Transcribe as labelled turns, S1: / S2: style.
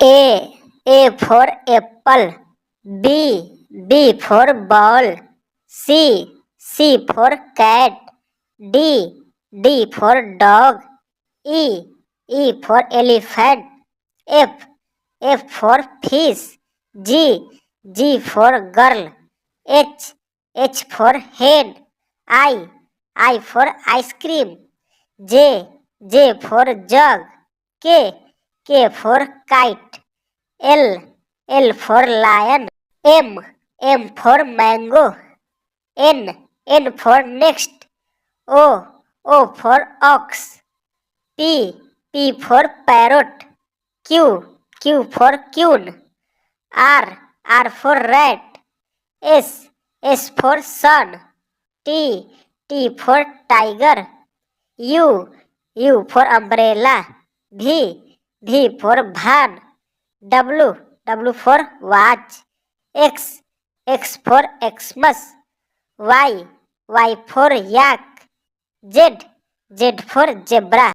S1: A for apple. B for ball. C for cat. D for dog. E for elephant. F for fish. G for girl. H for head. I for ice cream. J for jug. K for kite. L for lion. M for mango. N for next. O for ox. P for parrot. Q for queen. R for rat. S for sun. T for tiger. U for umbrella. V for van. W for watch. X for Xmas. Y for yak. Z for zebra.